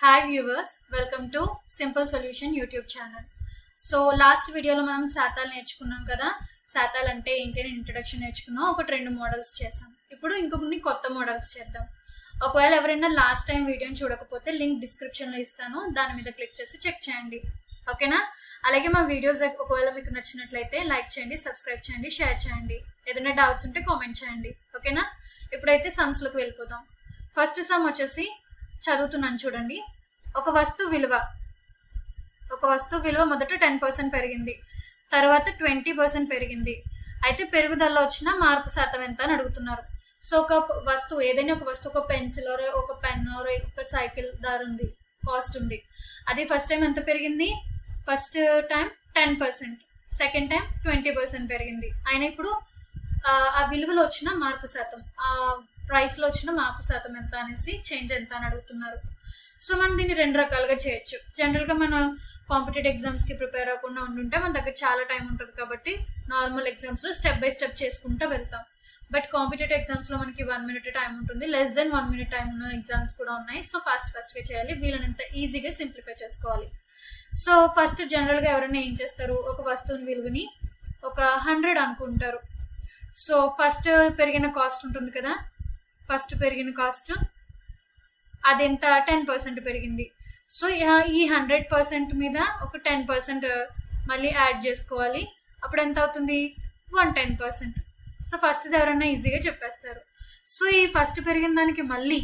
Hi viewers, welcome to simple solution YouTube channel. So last వీడియోలో మనం శాతాలు నేర్చుకున్నాం కదా. శాతాలు అంటే ఏంటి అని ఇంట్రొడక్షన్ నేర్చుకున్నాం. ఒకటి రెండు మోడల్స్ చేసాం. ఇప్పుడు ఇంకొన్ని కొత్త మోడల్స్ చేద్దాం. ఒకవేళ ఎవరైనా లాస్ట్ టైం వీడియోని చూడకపోతే లింక్ డిస్క్రిప్షన్లో ఇస్తాను, దాని మీద క్లిక్ చేసి చెక్ చేయండి. ఓకేనా? అలాగే మా వీడియోస్ ఒకవేళ మీకు నచ్చినట్లయితే లైక్ చేయండి, సబ్స్క్రైబ్ చేయండి, షేర్ చేయండి. ఏదైనా డౌట్స్ ఉంటే కామెంట్ చేయండి. ఓకేనా? ఇప్పుడైతే సమ్స్లోకి వెళ్ళిపోదాం. ఫస్ట్ సమ్ వచ్చేసి చదువుతున్నాను చూడండి. ఒక వస్తువు విలువ మొదట 10% పెరిగింది, తర్వాత 20% పెరిగింది. అయితే పెరుగుదలలో వచ్చిన మార్పు శాతం ఎంత అని అడుగుతున్నారు. సో ఒక వస్తువు, ఏదైనా ఒక వస్తువు, ఒక పెన్సిల్ ఒక పెన్ ఒక సైకిల్ ధర ఉంది, కాస్ట్ ఉంది. అది ఫస్ట్ టైం ఎంత పెరిగింది? ఫస్ట్ టైం 10%, సెకండ్ టైం 20% పెరిగింది. అయినా ఇప్పుడు ఆ విలువలో వచ్చిన మార్పు శాతం, ఆ ప్రైస్లో వచ్చిన మార్పు శాతం ఎంత అనేసి, చేంజ్ ఎంత అని అడుగుతున్నారు. సో మనం దీన్ని రెండు రకాలుగా చేయొచ్చు. జనరల్గా మన కాంపిటేటివ్ ఎగ్జామ్స్కి ప్రిపేర్ అవ్వకుండా ఉంటుంటే మన దగ్గర చాలా టైం ఉంటుంది కాబట్టి నార్మల్ ఎగ్జామ్స్లో స్టెప్ బై స్టెప్ చేసుకుంటూ వెళ్తాం. బట్ కాంపిటేటివ్ ఎగ్జామ్స్లో మనకి 1 minute టైం ఉంటుంది, లెస్ దెన్ 1 minute టైం ఉన్న ఎగ్జామ్స్ కూడా ఉన్నాయి. సో ఫాస్ట్గా చేయాలి, వీళ్ళనంత ఈజీగా సింప్లిఫై చేసుకోవాలి. సో ఫస్ట్ జనరల్గా ఎవరైనా ఏం చేస్తారు, ఒక వస్తువుని విలువని ఒక 100 అనుకుంటారు. సో ఫస్ట్ పెరిగిన కాస్ట్ ఉంటుంది కదా, ఫస్ట్ పెరిగిన కాస్ట్ అదెంత? 10% పెరిగింది. సో ఈ 100% మీద ఒక 10% మళ్ళీ యాడ్ చేసుకోవాలి. అప్పుడు ఎంత అవుతుంది? 110%. సో ఫస్ట్ ఎవరన్నా ఈజీగా చెప్పేస్తారు. సో ఈ ఫస్ట్ పెరిగిన దానికి మళ్ళీ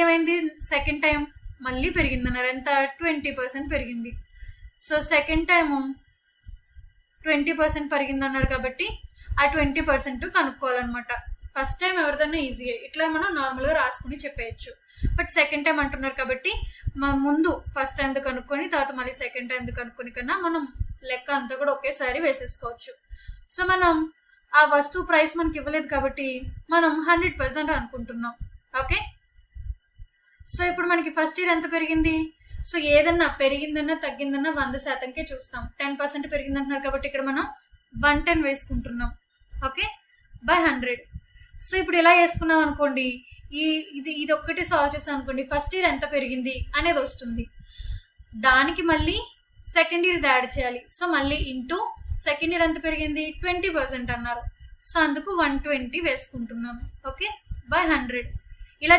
ఏమైంది? సెకండ్ టైం మళ్ళీ పెరిగిందన్నారు. ఎంత? 20% పెరిగింది. సో సెకండ్ టైము 20% పెరిగిందన్నారు కాబట్టి ఆ 20% కనుక్కోవాలన్నమాట. ఫస్ట్ టైం ఎవరిదన్నా ఈజీగా ఇట్లా మనం నార్మల్గా రాసుకుని చెప్పేయచ్చు. బట్ సెకండ్ టైం అంటున్నారు కాబట్టి ముందు ఫస్ట్ టైంది కనుక్కొని తర్వాత మళ్ళీ సెకండ్ టైంది కనుక్కొని కన్నా మనం లెక్క అంతా కూడా ఒకేసారి వేసేసుకోవచ్చు. సో మనం ఆ వస్తువు ప్రైస్ మనకి ఇవ్వలేదు కాబట్టి మనం 100% అనుకుంటున్నాం. ఓకే. సో ఇప్పుడు మనకి ఫస్ట్ ఇయర్ ఎంత పెరిగింది? సో ఏదన్నా పెరిగిందన్నా తగ్గిందన్నా 100%కే చూస్తాం. 10% పెరిగిందంటున్నారు కాబట్టి ఇక్కడ మనం 110 వేసుకుంటున్నాం. Okay, by 100. సో ఇప్పుడు ఇలా వేసుకున్నాం అనుకోండి, ఇది ఒక్కటి సాల్వ్ చేసాం అనుకోండి, ఫస్ట్ ఇయర్ ఎంత పెరిగింది అనేది వస్తుంది. దానికి మళ్ళీ సెకండ్ ఇయర్ యాడ్ చేయాలి. సో మళ్ళీ ఇంటూ సెకండ్ ఇయర్ ఎంత పెరిగింది? 20% అన్నారు. సో అందుకు 120 వేసుకుంటున్నాం. Okay, by 100. ఇలా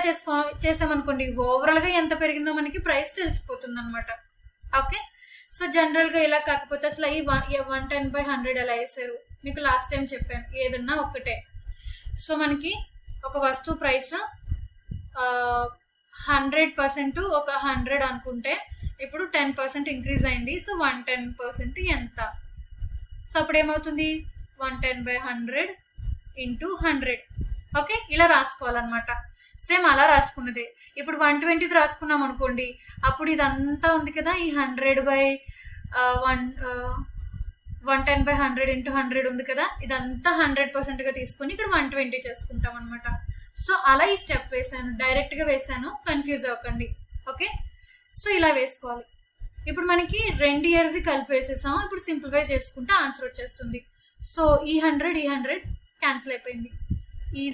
చేసామనుకోండి, ఓవరాల్గా ఎంత పెరిగిందో మనకి ప్రైస్ తెలిసిపోతుంది అనమాట. ఓకే. సో జనరల్గా ఇలా కాకపోతే అసలు ఈ 110/100 ఎలా వేసారు మీకు లాస్ట్ టైం చెప్పాను, ఏదన్నా ఒక్కటే. సో మనకి ఒక వస్తువు ప్రైస్ 100% ఒక 100 అనుకుంటే ఇప్పుడు 10% ఇంక్రీజ్ అయింది. సో 110% ఎంత? సో అప్పుడు ఏమవుతుంది? 110/100 ఇంటూ 100. ఓకే, ఇలా రాసుకోవాలన్నమాట. సేమ్ అలా రాసుకున్నదే. ఇప్పుడు 120 రాసుకున్నాం అనుకోండి, అప్పుడు ఇదంతా ఉంది కదా, ఈ 110/100 ఇంటూ 100 ఉంది కదా, ఇదంతా 100%గా తీసుకొని ఇక్కడ 120 చేసుకుంటాం అనమాట. సో అలా ఈ స్టెప్ వేసాను, డైరెక్ట్గా వేసాను, కన్ఫ్యూజ్ అవ్వకండి. ఓకే. సో ఇలా వేసుకోవాలి. ఇప్పుడు మనకి 2 ఇయర్స్ కలిపి వేసేసాం. ఇప్పుడు సింప్లిఫై చేసుకుంటే ఆన్సర్ వచ్చేస్తుంది. సో ఈ 100 క్యాన్సిల్ అయిపోయింది. ఈ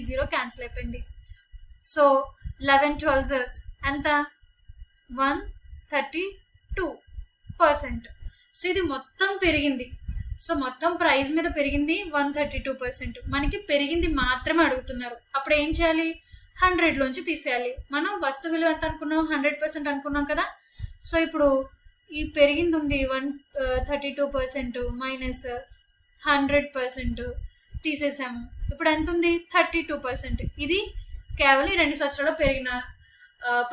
0 క్యాన్సిల్ అయిపోయింది. సో 11/12 ఎంత? 132%. సో ఇది మొత్తం పెరిగింది. సో మొత్తం ప్రైస్ మీద పెరిగింది 132%. మనకి పెరిగింది మాత్రమే అడుగుతున్నారు. అప్పుడు ఏం చేయాలి? 100లోంచి తీసేయాలి. మనం వస్తువు విలువ ఎంత అనుకున్నాం? 100% అనుకున్నాం కదా. సో ఇప్పుడు ఈ పెరిగింది ఉంది 132% మైనస్ 100% తీసేసాము. ఇప్పుడు ఎంత ఉంది? 32%. ఇది కేవలం 2 సంవత్సరాల్లో పెరిగిన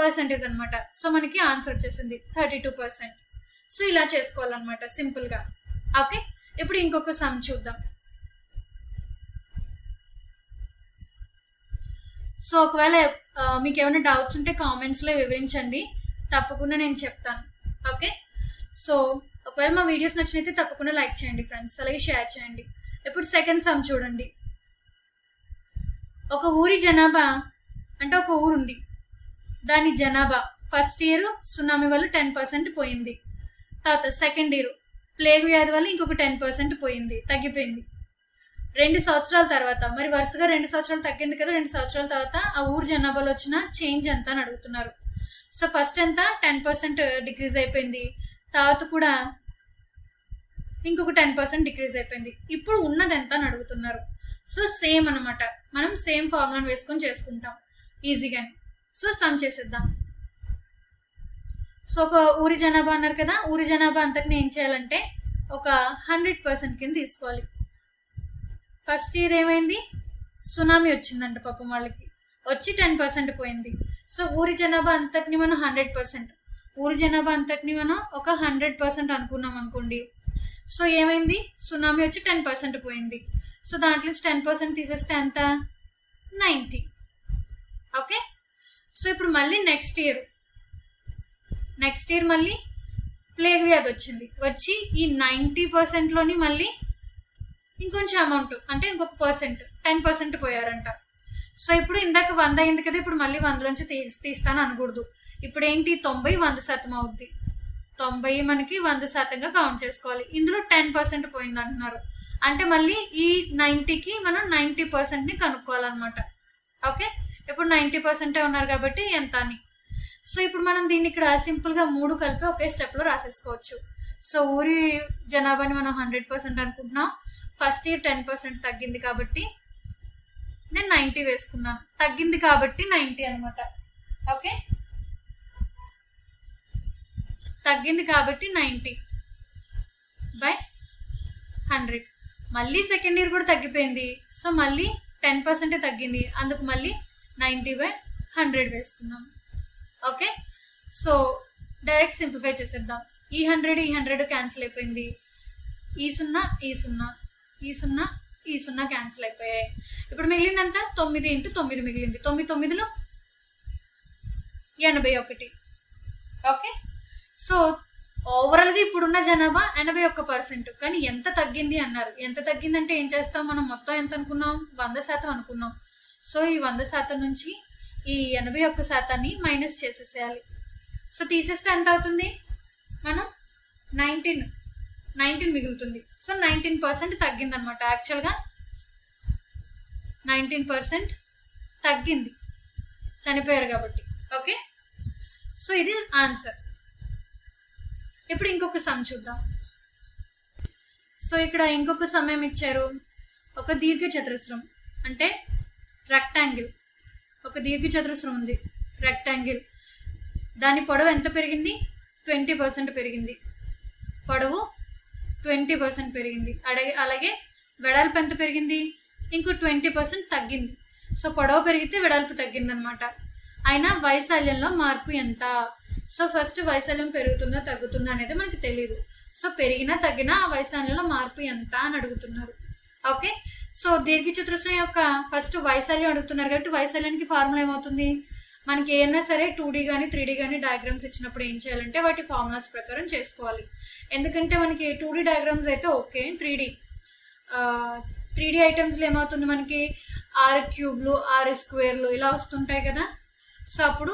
పర్సంటేజ్ అనమాట. సో మనకి ఆన్సర్ వచ్చేసింది 32%. సో ఇలా చేసుకోవాలన్నమాట సింపుల్గా. ఓకే, ఇప్పుడు ఇంకొక సమ్ చూద్దాం. సో ఒకవేళ మీకు ఏమైనా డౌట్స్ ఉంటే కామెంట్స్లో వివరించండి, తప్పకుండా నేను చెప్తాను. ఓకే. సో ఒకవేళ మా వీడియోస్ నచ్చినైతే తప్పకుండా లైక్ చేయండి ఫ్రెండ్స్, అలాగే షేర్ చేయండి. ఇప్పుడు సెకండ్ సమ్ చూడండి. ఒక ఊరి జనాభా, అంటే ఒక ఊరు ఉంది, దాని జనాభా ఫస్ట్ ఇయర్ సునామీ వల్ల 10% పోయింది. తర్వాత సెకండ్ ఇయర్ ప్లేగ్ వ్యాధి వల్ల ఇంకొక 10% పోయింది, తగ్గిపోయింది. 2 సంవత్సరాల తర్వాత, మరి వరుసగా 2 సంవత్సరాలు తగ్గింది కదా, 2 సంవత్సరాల తర్వాత ఆ ఊరు జనాభాలో వచ్చిన చేంజ్ ఎంత అని అడుగుతున్నారు. సో ఫస్ట్ ఎంత 10% డిక్రీజ్ అయిపోయింది, తర్వాత కూడా ఇంకొక 10% డిక్రీజ్ అయిపోయింది. ఇప్పుడు ఉన్నది ఎంత అని అడుగుతున్నారు. సో సేమ్ అనమాట, మనం సేమ్ ఫార్ములాని వేసుకొని చేసుకుంటాం ఈజీగానే. సో సమ్ చేసేద్దాం. సో ఒక ఊరి జనాభా అన్నారు కదా, ఊరి జనాభా అంతటిని ఏం చేయాలంటే ఒక 100% కింద తీసుకోవాలి. ఫస్ట్ ఇయర్ ఏమైంది, సునామీ వచ్చిందంట పాపం వాళ్ళకి, వచ్చి 10% పోయింది. సో ఊరి జనాభా అంతటిని మనం 100%, ఊరి జనాభా అంతటిని మనం ఒక 100% అనుకున్నాం అనుకోండి. సో ఏమైంది, సునామీ వచ్చి 10% పోయింది. సో దాంట్లో నుంచి 10% తీసేస్తే ఎంత, 90. ఓకే. సో ఇప్పుడు మళ్ళీ నెక్స్ట్ ఇయర్ మళ్ళీ ప్లేగ్ వ్యాధి వచ్చింది, వచ్చి ఈ 90%లోని మళ్ళీ ఇంకొంచెం అమౌంట్ అంటే ఇంకొక 10% పోయారంట. సో ఇప్పుడు ఇందాక 100 అయింది కదా, ఇప్పుడు మళ్ళీ 100లోంచి తీస్తాను అనకూడదు. ఇప్పుడు ఏంటి 90 100% అవుద్ది, 90 మనకి 100%గా కౌంట్ చేసుకోవాలి. ఇందులో 10% పోయింది అంటున్నారు, అంటే మళ్ళీ ఈ 90కి మనం 90%ని కనుక్కోవాలన్నమాట. ఓకే, ఇప్పుడు 90% ఉన్నారు కాబట్టి ఎంత అని. సో ఇప్పుడు మనం దీన్ని ఇక్కడ సింపుల్గా 3 కలిపి ఒకే స్టెప్లో రాసేసుకోవచ్చు. సో ఊరి జనాభాని మనం 100% అనుకుంటున్నాం, ఫస్ట్ ఇయర్ 10% తగ్గింది కాబట్టి నేను 90 వేసుకున్నాను, తగ్గింది కాబట్టి 90 అనమాట. ఓకే, తగ్గింది కాబట్టి 90/100. మళ్ళీ సెకండ్ ఇయర్ కూడా తగ్గిపోయింది, సో మళ్ళీ 10% తగ్గింది, అందుకు మళ్ళీ 90/100 వేసుకున్నాం. ఓకే, సో డైరెక్ట్ సింప్లిఫై చేసేద్దాం. ఈ 100 క్యాన్సిల్ అయిపోయింది, ఈ 0 క్యాన్సిల్ అయిపోయాయి. ఇప్పుడు మిగిలిందంతా 9 × 9 మిగిలింది, 9 9లు 81. ఓకే, సో ఓవరాల్గా ఇప్పుడున్న జనాభా 81%, కానీ ఎంత తగ్గింది అన్నారు. ఎంత తగ్గిందంటే ఏం చేస్తాం, మనం మొత్తం ఎంత అనుకున్నాం, 100% అనుకున్నాం. సో ఈ 100% నుంచి ఈ 81%ని మైనస్ చేసేసేయాలి. సో తీసేస్తే ఎంత అవుతుంది, మనం 19 మిగులుతుంది. సో 19% తగ్గిందనమాట. యాక్చువల్గా 19% తగ్గింది, చనిపోయారు కాబట్టి. ఓకే, సో ఇది ఆన్సర్. ఇప్పుడు ఇంకొక సమ్ చూద్దాం. సో ఇక్కడ ఇంకొక సమయం ఇచ్చారు, ఒక దీర్ఘ చతురస్రం అంటే రెక్టాంగిల్, ఒక దీర్ఘ చతురస్రం ఉంది రెక్టాంగిల్, దాని పొడవు ఎంత పెరిగింది, 20% పెరిగింది, పొడవు 20% పెరిగింది. అలాగే వెడల్పు ఎంత పెరిగింది, ఇంకో 20% తగ్గింది. సో పొడవు పెరిగితే వెడల్పు తగ్గింది అనమాట. అయినా వైశాల్యంలో మార్పు ఎంత. సో ఫస్ట్ వైశాల్యం పెరుగుతుందా తగ్గుతుందా అనేది మనకి తెలియదు. సో పెరిగినా తగ్గినా ఆ వైశాల్యంలో మార్పు ఎంత అని అడుగుతున్నారు. ఓకే, సో దీర్ఘ చతురస్రం యొక్క ఫస్ట్ వైశాల్యం అడుగుతున్నారు కాబట్టి వైశాల్యానికి ఫార్ములా ఏమవుతుంది, మనకి ఏమైనా సరే 2D కానీ 3D కానీ డయాగ్రామ్స్ ఇచ్చినప్పుడు ఏం చేయాలంటే వాటి ఫార్ములాస్ ప్రకారం చేసుకోవాలి. ఎందుకంటే మనకి 2D డయాగ్రామ్స్ అయితే ఓకే, 3D ఐటమ్స్లో ఏమవుతుంది, మనకి 6 క్యూబ్లు 6 స్క్వేర్లు ఇలా వస్తుంటాయి కదా. సో అప్పుడు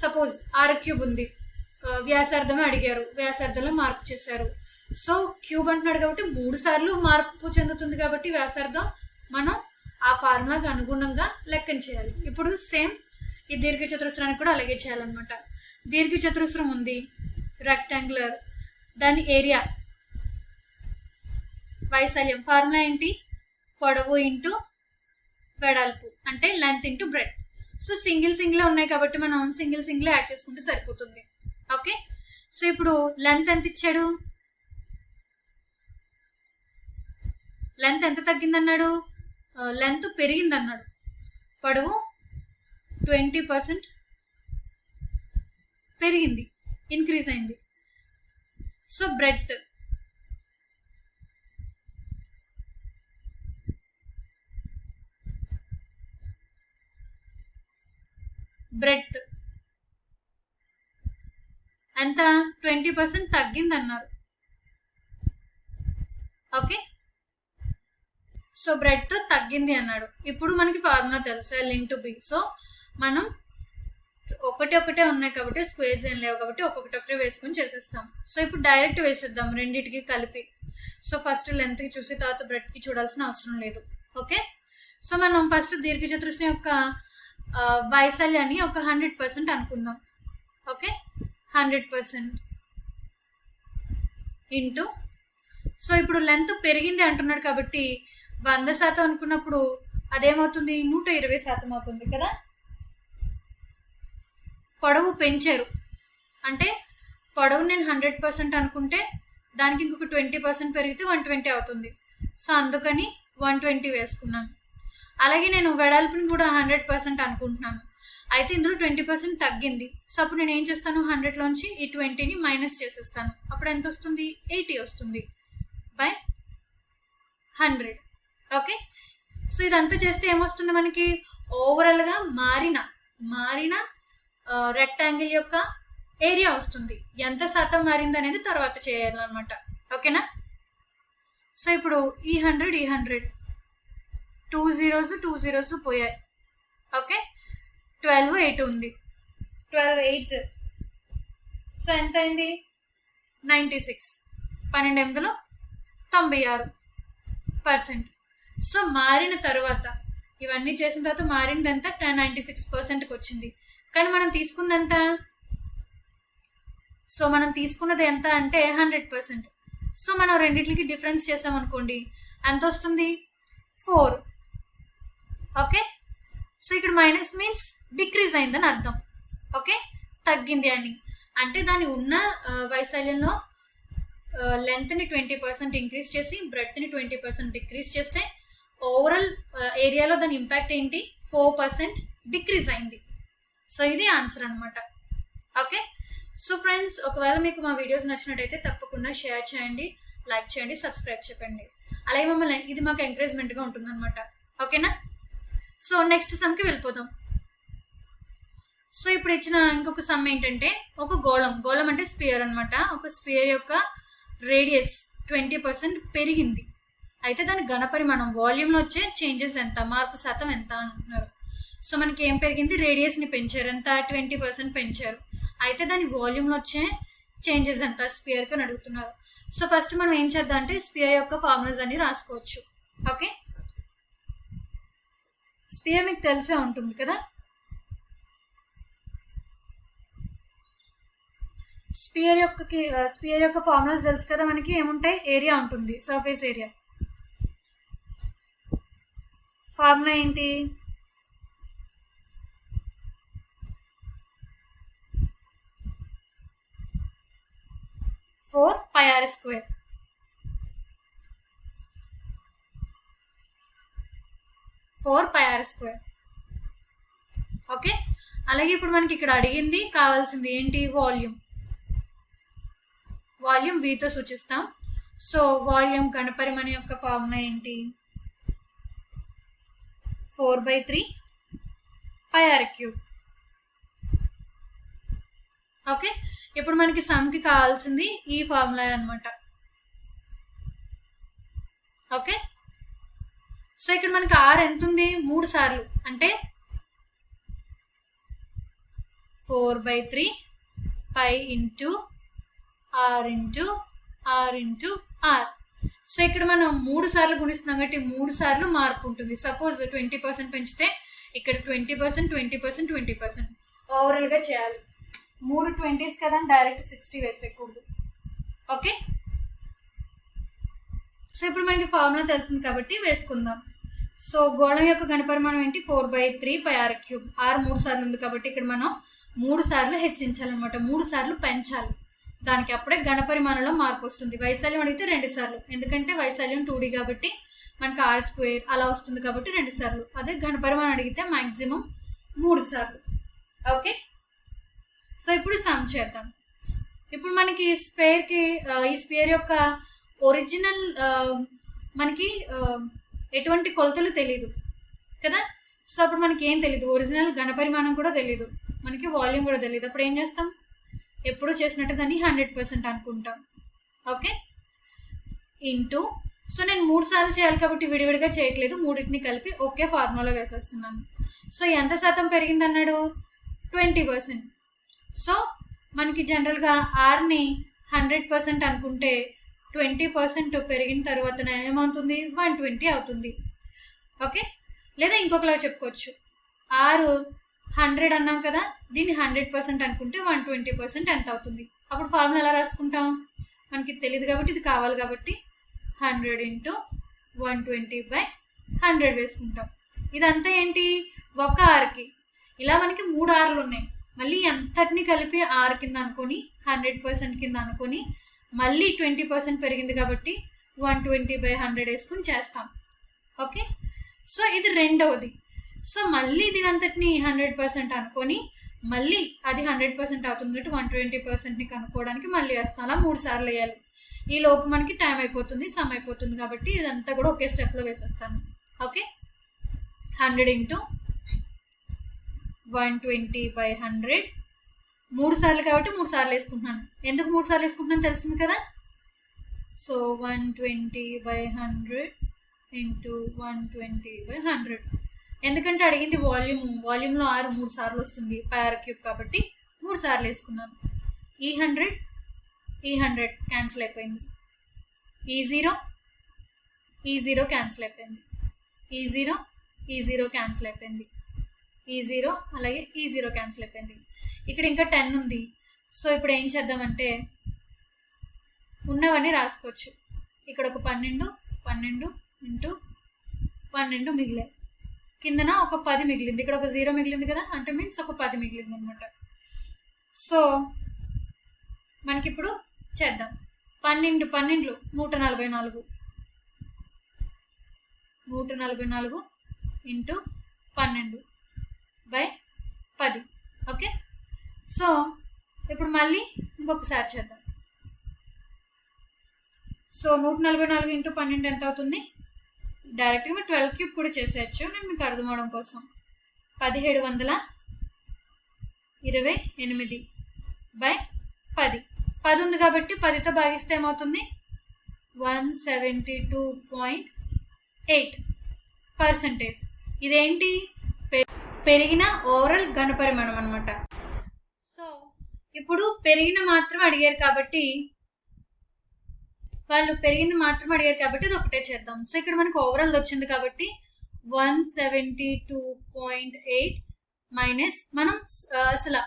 సపోజ్ 6 క్యూబ్ ఉంది, వ్యాసార్థమే అడిగారు, వ్యాసార్థంలో మార్పు చేశారు. సో క్యూబ్ అంటున్నాడు కాబట్టి 3 సార్లు మార్పు చెందుతుంది కాబట్టి వ్యాసార్థం మనం ఆ ఫార్ములాకి అనుగుణంగా లెక్కన చేయాలి. ఇప్పుడు సేమ్ ఈ దీర్ఘ చతురస్రానికి కూడా అలాగే చేయాలన్నమాట. దీర్ఘ చతురస్రం ఉంది రెక్టాంగులర్, దాని ఏరియా వైశాల్యం ఫార్ములా ఏంటి, పొడవు ఇంటూ వెడల్పు అంటే length into breadth. So single ఉన్నాయి కాబట్టి మనం సింగిల్ యాడ్ చేసుకుంటే సరిపోతుంది. ఓకే, సో ఇప్పుడు లెంత్ ఎంత ఇచ్చాడు, లెంత్ ఎంత తగ్గిందన్నాడు, లెంత్ పెరిగిందన్నాడు, పొడవు 20% పెరిగింది, ఇంక్రీజ్ అయింది. సో బ్రెడ్త్ ఎంత 20% తగ్గింది అన్నారు. ఓకే, సో బ్రెడ్త్ తగ్గింది అన్నాడు. ఇప్పుడు మనకి ఫార్ములా తెలుసు L × B. సో మనం ఒకటే ఉన్నాయి కాబట్టి స్క్వేర్స్ ఏం లేవు కాబట్టి ఒక్కొక్కటి వేసుకొని చేసేస్తాం. సో ఇప్పుడు డైరెక్ట్ వేసేద్దాం రెండింటికి కలిపి. సో ఫస్ట్ లెంత్కి చూసి తర్వాత బ్రెడ్కి చూడాల్సిన అవసరం లేదు. ఓకే, సో మనం ఫస్ట్ దీర్ఘచతురస్రం యొక్క వైశాల్యాన్ని ఒక 100% అనుకుందాం. ఓకే, 100% ఇంటూ, సో ఇప్పుడు లెంత్ పెరిగింది అంటున్నాడు కాబట్టి 100% అనుకున్నప్పుడు అదేమవుతుంది, 120% అవుతుంది కదా. పొడవు పెంచారు అంటే పొడవు నేను 100% అనుకుంటే దానికి ఇంకొక 20% పెరిగితే 120 అవుతుంది. సో అందుకని 120 వేసుకున్నాను. అలాగే నేను వెడల్పుని కూడా 100% అనుకుంటున్నాను. అయితే ఇందులో 20% తగ్గింది. సో అప్పుడు నేను ఏం చేస్తాను, 100లోంచి ఈ 20ని మైనస్ చేసేస్తాను. అప్పుడు ఎంత వస్తుంది, 80 వస్తుంది బై 100. ఓకే, సో ఇదంతా చేస్తే ఏమొస్తుంది మనకి, ఓవరాల్గా మారిన రెక్టాంగిల్ యొక్క ఏరియా వస్తుంది. ఎంత శాతం మారింది అనేది తర్వాత చేయాలన్నమాట. ఓకేనా. సో ఇప్పుడు ఈ 100 2 zeros పోయాయి. ఓకే, 12 8 ఉంది, 12 8 సో ఎంత అయింది, 96. 12 96%. సో మారిన తర్వాత ఇవన్నీ చేసిన తర్వాత మారిందంతా 96%కి వచ్చింది. కానీ మనం తీసుకున్నది ఎంత అంటే 100%. సో మనం రెండింటికి డిఫరెన్స్ చేసామనుకోండి ఎంత వస్తుంది, 4. ఓకే, సో ఇక్కడ మైనస్ మీన్స్ డిక్రీజ్ అయిందని అర్థం. ఓకే, తగ్గింది అని అంటే దాని ఉన్న వైశాల్యంలో లెంత్ని 20% ఇంక్రీజ్ చేసి బ్రెడ్త్ని 20% డిక్రీజ్ చేస్తే ఓవరాల్ ఏరియాలో దాని ఇంపాక్ట్ ఏంటి, 4% డిక్రీజ్ అయింది. సో ఇది ఆన్సర్ అనమాట. ఓకే, సో ఫ్రెండ్స్, ఒకవేళ మీకు మా వీడియోస్ నచ్చినట్టయితే తప్పకుండా షేర్ చేయండి, లైక్ చేయండి, సబ్స్క్రైబ్ చెప్పండి. అలాగే మమ్మల్ని ఇది మాకు ఎంకరేజ్మెంట్గా ఉంటుందన్నమాట. ఓకేనా. సో నెక్స్ట్ సమ్కి వెళ్ళిపోదాం. సో ఇప్పుడు ఇచ్చిన ఇంకొక సమ్ ఏంటంటే ఒక గోళం అంటే స్పియర్ అనమాట. ఒక స్పియర్ యొక్క రేడియస్ 20% పెరిగింది. అయితే దాని ఘనపరిమాణం వాల్యూమ్లో వచ్చే చేంజెస్ ఎంత, మార్పు శాతం ఎంత అంటున్నారు. సో మనకి ఏం పెరిగింది, రేడియస్ని పెంచారు, ఎంత 20% పెంచారు. అయితే దాని వాల్యూమ్లో వచ్చే చేంజెస్ ఎంత స్పియర్కి అని అడుగుతున్నారు. సో ఫస్ట్ మనం ఏం చేద్దాం అంటే స్పియర్ యొక్క ఫార్ములాస్ అన్ని రాసుకోవచ్చు. ఓకే, స్పియర్ మీకు తెలిసే ఉంటుంది కదా. స్పియర్ యొక్క ఫార్ములాస్ తెలుసు కదా మనకి. ఏముంటాయి, ఏరియా ఉంటుంది, సర్ఫేస్ ఏరియా. ఫార్ములా ఏంటి, four pi r square. Okay, అలాగే ఇప్పుడు మనకి ఇక్కడ అడిగింది కావాల్సింది ఏంటి, వాల్యూమ్ వీతో సూచిస్తాం. సో వాల్యూమ్ ఘనపరిమాణం యొక్క ఫార్ములా ఏంటి, 4/3 పై ఆర్ క్యూబ్. ఓకే, ఇప్పుడు మనకి సమ్కి కావాల్సింది ఈ ఫార్ములా అనమాట. ఓకే, సో ఇక్కడ మనకి ఆర్ ఎంత ఉంది, 3 సార్లు అంటే 4/3 pi into are into r. So ఇక్కడ మనం 3 సార్లు గుణిస్తున్నాం కాబట్టి 3 సార్లు మార్పు ఉంటుంది. సపోజ్ 20% పెంచితే ఇక్కడ 20%, 20%, ఓవరాల్గా చేయాలి. 3 20s కదా, డైరెక్ట్ 60 వేసేయకూడదు. ఓకే, సో ఇప్పుడు మనకి ఫార్ములా తెలిసింది కాబట్టి వేసుకుందాం. సో గోళం యొక్క ఘనపరిమాణం ఏంటి, 4/3 పై ఆర్ క్యూబ్. ఆర్ 3 సార్లు ఉంది కాబట్టి ఇక్కడ మనం 3 సార్లు హెచ్చించాలన్నమాట, 3 సార్లు పెంచాలి. దానికి అప్పుడే ఘనపరిమాణంలో మార్పు వస్తుంది. వైశాల్యం అడిగితే 2 సార్లు, ఎందుకంటే వైశాల్యం 2D కాబట్టి మనకి ఆర్ స్క్వేర్ అలా వస్తుంది కాబట్టి 2 సార్లు. అదే ఘనపరిమాణం అడిగితే మ్యాక్సిమం 3 సార్లు. ఓకే, సో ఇప్పుడు సమ్ చేద్దాం. ఇప్పుడు మనకి ఈ స్పియర్ యొక్క ఒరిజినల్ మనకి ఎటువంటి కొలతలు తెలియదు కదా. సో అప్పుడు మనకి ఏం తెలియదు, ఒరిజినల్ ఘనపరిమాణం కూడా తెలియదు, మనకి వాల్యూమ్ కూడా తెలియదు. అప్పుడు ఏం చేస్తాం, ఎప్పుడు చేసినట్టు దాన్ని 100% అనుకుంటాం. ఓకే, ఇంటూ, సో నేను 3 సార్లు చేయాలి కాబట్టి విడివిడిగా చేయట్లేదు, మూడింటిని కలిపి ఒకే ఫార్ములా వేసేస్తున్నాను. సో ఎంత శాతం పెరిగింది అన్నాడు, 20%. సో మనకి జనరల్గా ఆర్ని 100% అనుకుంటే 20% పెరిగిన తర్వాత ఏమవుతుంది 120 అవుతుంది. ఓకే, లేదా ఇంకొకలా చెప్పుకోవచ్చు, R 100 అన్నాం కదా, దీన్ని 100% అనుకుంటే 120% ఎంత అవుతుంది. అప్పుడు ఫార్ములా ఎలా రాసుకుంటాం, మనకి తెలియదు కాబట్టి ఇది కావాలి కాబట్టి 100 × 120/100 వేసుకుంటాం. ఇదంతా ఏంటి, ఒక ఆర్కి. ఇలా మనకి 3 ఆర్లు ఉన్నాయి, మళ్ళీ అంతటిని కలిపి ఆర్ కింద అనుకొని 100% కింద అనుకొని మళ్ళీ 20% పెరిగింది కాబట్టి 120/100 వేసుకుని చేస్తాం. ఓకే, సో ఇది రెండవది. సో మళ్ళీ దీనంతటిని 100% అనుకొని మళ్ళీ అది 100% అవుతుంది కాబట్టి 120%ని కనుక్కోవడానికి మళ్ళీ వేస్తాం. అలా 3 సార్లు వేయాలి. ఈ లోపు మనకి టైం అయిపోతుంది, సమ్ అయిపోతుంది కాబట్టి ఇదంతా కూడా ఒకే స్టెప్లో వేసేస్తాను. ఓకే, 100 × 120/100 3 సార్లు కాబట్టి 3 సార్లు వేసుకుంటున్నాను. ఎందుకు 3 సార్లు వేసుకుంటున్నాను తెలిసింది కదా. సో 120/100 × 120/100. ఎందుకంటే అడిగింది వాల్యూమ్లో R 3 సార్లు వస్తుంది πr³ కాబట్టి 3 సార్లు వేసుకున్నాను. ఈ 100 క్యాన్సిల్ అయిపోయింది. ఈ 0 క్యాన్సిల్ అయిపోయింది. ఈ 0 క్యాన్సిల్ అయిపోయింది. ఈ 0 అలాగే ఈ 0 క్యాన్సిల్ అయిపోయింది. ఇక్కడ ఇంకా 10 ఉంది. సో ఇప్పుడు ఏం చేద్దామంటే ఉన్నవన్నీ రాసుకోవచ్చు. ఇక్కడ ఒక 12 × 12 మిగిలాయి. కిందన ఒక 10 మిగిలింది, ఇక్కడ ఒక 0 మిగిలింది కదా, అంటే మీన్స్ ఒక 10 మిగిలింది అనమాట. సో మనకిప్పుడు చేద్దాం. 12 144 × 12/10. ఓకే, సో ఇప్పుడు మళ్ళీ ఇంకొకసారి చేద్దాం. సో 144 × 12 ఎంత అవుతుంది, డైరెక్ట్గా 12³ కూడా చేసేయచ్చు, నేను మీకు అర్థం అవడం కోసం. 1728/10. 10 ఉంది కాబట్టి 10తో భాగిస్తే ఏమవుతుంది 172.8%. ఇదేంటి, పెరిగిన ఓవరాల్ ఘనపరిమాణం అనమాట. సో ఇప్పుడు పెరిగిన మాత్రం అడిగారు కాబట్టి ఇది ఒకటే చేద్దాం. సో ఇక్కడ మనకు ఓవరాల్ వచ్చింది కాబట్టి 172.8 మైనస్ మనం అసలు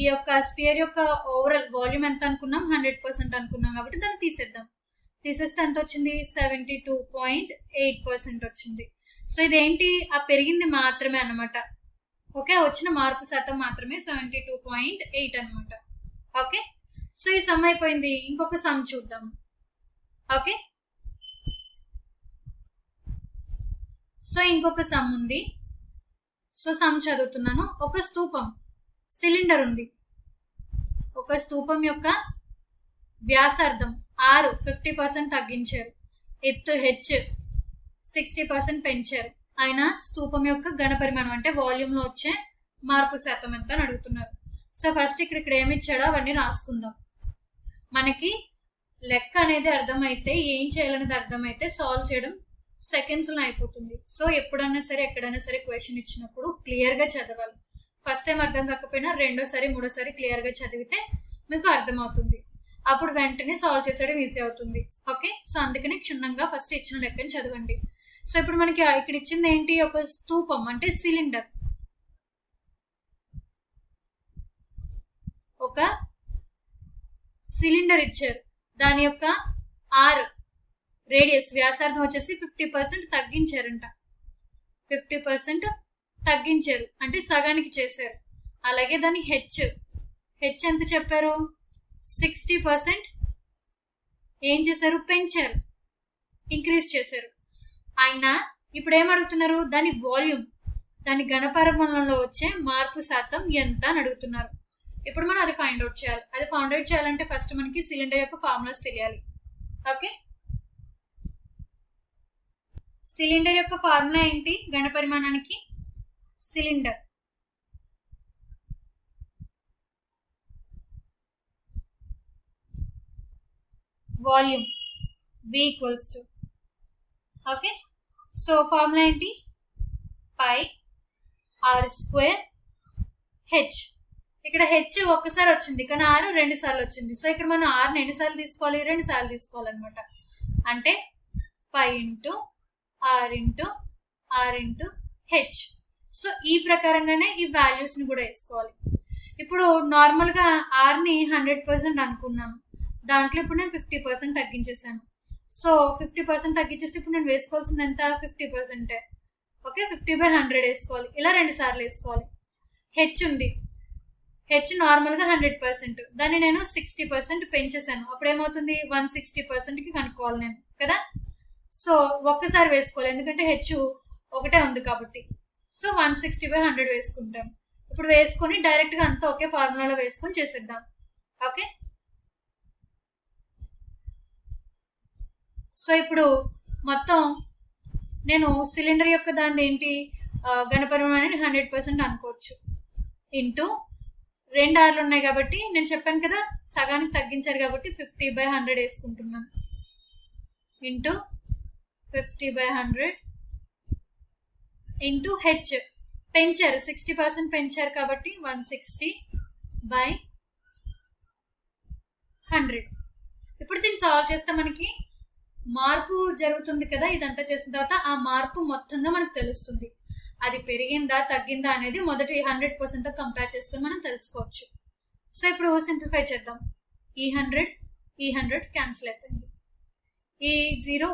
ఈ యొక్క స్పియర్ యొక్క ఓవరాల్ వాల్యూమ్ ఎంత అనుకున్నాం, 100% అనుకున్నాం కాబట్టి దాన్ని తీసేస్తే ఎంత వచ్చింది 72.8% వచ్చింది. సో ఇదేంటి, ఆ పెరిగింది మాత్రమే అనమాట. ఓకే, వచ్చిన మార్పు శాతం మాత్రమే 72.8 అనమాట. ఓకే, సో ఈ సమ్ అయిపోయింది. ఇంకొక సమ్ చూద్దాం. ఓకే, సో ఇంకొక సమ్ ఉంది. సో సమ్ చదువుతున్నాను. ఒక స్తూపం సిలిండర్ ఉంది. ఒక స్తూపం యొక్క వ్యాసార్థం R 50% తగ్గించారు, ఎత్తు H 60% పెంచారు. ఆయన స్తూపం యొక్క ఘనపరిమాణం అంటే వాల్యూమ్లో వచ్చే మార్పు శాతం ఎంత అని అడుగుతున్నారు. సో ఫస్ట్ ఇక్కడ ఏమి ఇచ్చాడో అవన్నీ రాసుకుందాం. మనకి లెక్క అనేది అర్థమైతే, ఏం చేయాలనేది అర్థమైతే సాల్వ్ చేయడం సెకండ్స్లో అయిపోతుంది. సో ఎప్పుడైనా సరే ఎక్కడైనా సరే క్వశ్చన్ ఇచ్చినప్పుడు క్లియర్గా చదవాలి. ఫస్ట్ టైం అర్థం కాకపోయినా రెండోసారి మూడోసారి క్లియర్గా చదివితే మీకు అర్థమవుతుంది. అప్పుడు వెంటనే సాల్వ్ చేసేయడం ఈజీ అవుతుంది. ఓకే, సో అందుకని క్షుణ్ణంగా ఫస్ట్ ఇచ్చిన లెక్కని చదవండి. సో ఇప్పుడు మనకి ఇక్కడ ఇచ్చింది ఏంటి, ఒక స్తూపం అంటే సిలిండర్. ఒక సిలిండర్ ఇచ్చారు, దాని యొక్క R రేడియస్ వ్యాసార్థం వచ్చేసి 50% తగ్గించారంట. 50% తగ్గించారు అంటే సగానికి చేశారు. అలాగే దాని హెచ్ ఎంత చెప్పారు, 60% ఏం చేశారు, పెంచారు, ఇంక్రీజ్ చేశారు. అయినా ఇప్పుడు ఏమడుగుతున్నారు, దాని వాల్యూమ్, దాని ఘనపరిమాణంలో వచ్చే మార్పు శాతం ఎంత అని అడుగుతున్నారు. ఇప్పుడు మనం అది ఫైండ్ అవుట్ చేయాలి. అది ఫైండ్ అవుట్ చేయాలంటే ఫస్ట్ మనకి సిలిండర్ యొక్క ఫార్ములాస్ తెలియాలి. ఓకే, సిలిండర్ యొక్క ఫార్ములా ఏంటి, ఘనపరిమాణానికి cylinder volume V equals to, okay, so formula ఏంటి, πr² H. ఇక్కడ హెచ్ ఒక్కసారి వచ్చింది కానీ ఆర్ 2 సార్లు వచ్చింది. సో ఇక్కడ మనం ఆర్ని ఎన్నిసార్లు తీసుకోవాలి? 2 సార్లు తీసుకోవాలన్నమాట. అంటే pi into are into H. So ఈ ప్రకారంగానే ఈ వాల్యూస్ని కూడా వేసుకోవాలి. ఇప్పుడు నార్మల్గా ఆర్ని 100% అనుకున్నాను, దాంట్లో ఇప్పుడు నేను 50% తగ్గించేసాను. సో 50% తగ్గించేస్తే ఇప్పుడు నేను వేసుకోవాల్సింది ఎంత? 50%. ఓకే, 50/100 వేసుకోవాలి. ఇలా 2 సార్లు వేసుకోవాలి. హెచ్ ఉంది, హెచ్ నార్మల్గా 100%, దాన్ని నేను 60% పెంచేసాను. అప్పుడు ఏమవుతుంది? 160%కి కనుక్కోవాలి నేను కదా. సో ఒక్కసారి వేసుకోవాలి, ఎందుకంటే హెచ్ ఒకటే ఉంది కాబట్టి. సో 160/100 వేసుకుంటాం. ఇప్పుడు వేసుకొని డైరెక్ట్గా అంతా ఒకే ఫార్ములాలో వేసుకొని చేసేద్దాం. ఓకే, సో ఇప్పుడు మొత్తం నేను సిలిండర్ యొక్క దాన్ని ఏంటి ఘనపరిమాణాన్ని 100% అనుకోవచ్చు. ఇంటూ 2 ఆర్లు ఉన్నాయి కాబట్టి నేను చెప్పాను కదా సగానికి తగ్గించారు కాబట్టి 50/100 వేసుకుంటున్నాను. ఇంటూ 50/100 ఇంటూ హెచ్ పెంచారు, 60% పెంచారు కాబట్టి 160/100. ఇప్పుడు దీన్ని సాల్వ్ చేస్తే మనకి మార్పు జరుగుతుంది కదా. ఇదంతా చేసిన తర్వాత ఆ మార్పు మొత్తంగా మనకు తెలుస్తుంది, అది పెరిగిందా తగ్గిందా అనేది మొదటి 100%తో కంపేర్ చేసుకుని మనం తెలుసుకోవచ్చు. సో ఇప్పుడు సింప్లిఫై చేద్దాం. ఈ 100 క్యాన్సిల్ అయిపోయింది, ఈ 0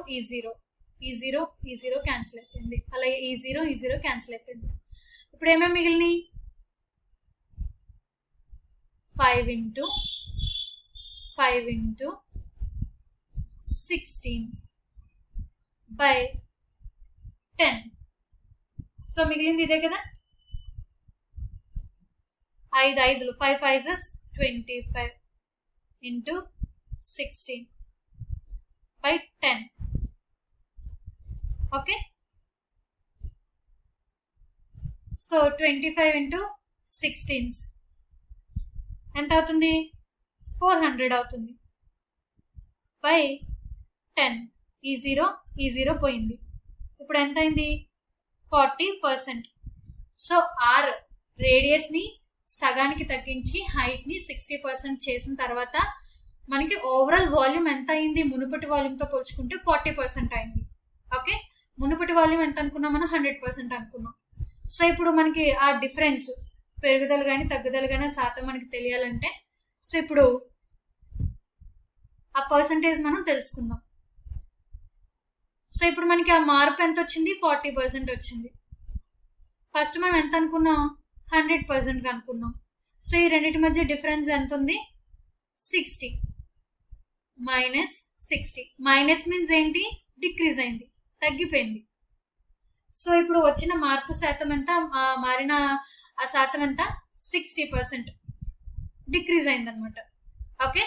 క్యాన్సిల్ అయిపోయింది, అలాగే ఈ 0 క్యాన్సిల్ అయిపోయింది. ఇప్పుడు ఏమేమి మిగిలినాయి? 5 ఇంటూ 16/10. సో మిగిలింది ఇదే కదా. 5 5 5 5 25 ఇంటూ 16/10. ఓకే, సో 25 ఇంటూ 16 ఎంత అవుతుంది? 400 అవుతుంది. బై 10. ఈ 0 పోయింది. ఇప్పుడు ఎంత అయింది? 40%. సో ఆర్ రేడియస్ని సగానికి తగ్గించి హైట్ని 60% చేసిన తర్వాత మనకి ఓవరాల్ వాల్యూమ్ ఎంత అయింది? మునుపటి వాల్యూమ్తో పోల్చుకుంటే 40% అయింది. ఓకే, మునుపటి వాల్యూమ్ ఎంత అనుకున్నాం మనం? 100% అనుకున్నాం. సో ఇప్పుడు మనకి ఆ డిఫరెన్స్ పెరుగుదల కానీ తగ్గుదల కానీ శాతం మనకి తెలియాలంటే సో ఇప్పుడు ఆ పర్సంటేజ్ మనం తెలుసుకుందాం. సో ఇప్పుడు మనకి ఆ మార్పు ఎంత వచ్చింది? 40% వచ్చింది. ఫస్ట్ మనం ఎంత అనుకున్నాం? 100% అనుకున్నాం. సో ఈ రెండింటి మధ్య డిఫరెన్స్ ఎంత ఉంది? 60 -60. మైనస్ మీన్స్ ఏంటి? డిక్రీజ్ అయింది, తగ్గిపోయింది. సో ఇప్పుడు వచ్చిన మార్పు శాతం ఎంత? మారిన ఆ శాతం ఎంత? 60% డిక్రీజ్ అయింది అనమాట. ఓకే,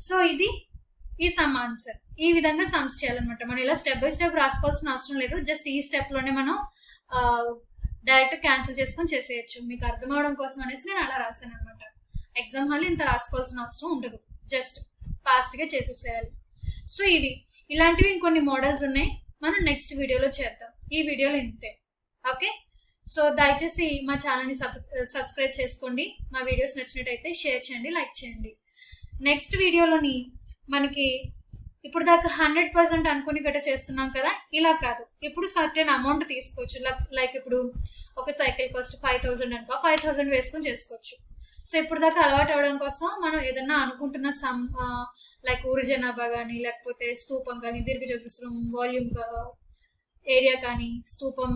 సో ఇది ఈ సమ్ ఆన్సర్. ఈ విధంగా సమ్స్ చేయాలన్నమాట. మనం ఇలా స్టెప్ బై స్టెప్ రాసుకోవాల్సిన అవసరం లేదు, జస్ట్ ఈ స్టెప్లోనే మనం డైరెక్ట్ క్యాన్సిల్ చేసుకొని చేసేయచ్చు. మీకు అర్థం అవడం కోసం అనేసి నేను అలా రాశాను అనమాట. ఎగ్జామ్ హాల్ ఇంత రాసుకోవాల్సిన అవసరం ఉండదు, జస్ట్ ఫాస్ట్గా చేసేసేయాలి. సో ఇలాంటివి ఇంకొన్ని మోడల్స్ ఉన్నాయి, మనం నెక్స్ట్ వీడియోలో చేద్దాం. ఈ వీడియోలో ఇంతే. ఓకే, సో దయచేసి మా ఛానల్ని సబ్స్క్రైబ్ చేసుకోండి. మా వీడియోస్ నచ్చినట్టయితే షేర్ చేయండి, లైక్ చేయండి. నెక్స్ట్ వీడియోలోని మనకి ఇప్పుడు దాకా 100% అనుకుని గట్రా చేస్తున్నాం కదా, ఇలా కాదు. ఇప్పుడు సర్టెన్ అమౌంట్ తీసుకోవచ్చు. లైక్ ఇప్పుడు ఒక సైకిల్ కాస్ట్ 5000 అనుకో, 5000 వేసుకొని చేసుకోవచ్చు. సో ఇప్పుడు దాకా అలవాటు అవ్వడం కోసం మనం ఏదన్నా అనుకుంటున్న సమ్ లైక్ ఊరి జనాభా కానీ, లేకపోతే స్తూపం కానీ, దీర్ఘచతురస్రం వాల్యూమ్ ఏరియా కానీ, స్తూపం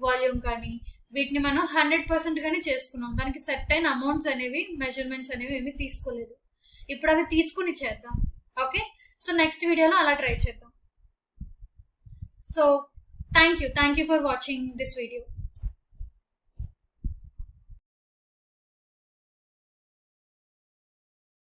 వాల్యూమ్ కానీ, వీటిని మనం 100% గానే చేసుకున్నాం. దానికి సర్టెన్ అమౌంట్స్ అనేవి, మెజర్మెంట్స్ అనేవి ఏమి తీసుకోలేదు. ఇప్పుడు అవి తీసుకుని చేద్దాం. ఓకే, సో నెక్స్ట్ వీడియోలో అలా ట్రై చేద్దాం. So thank you for watching this video.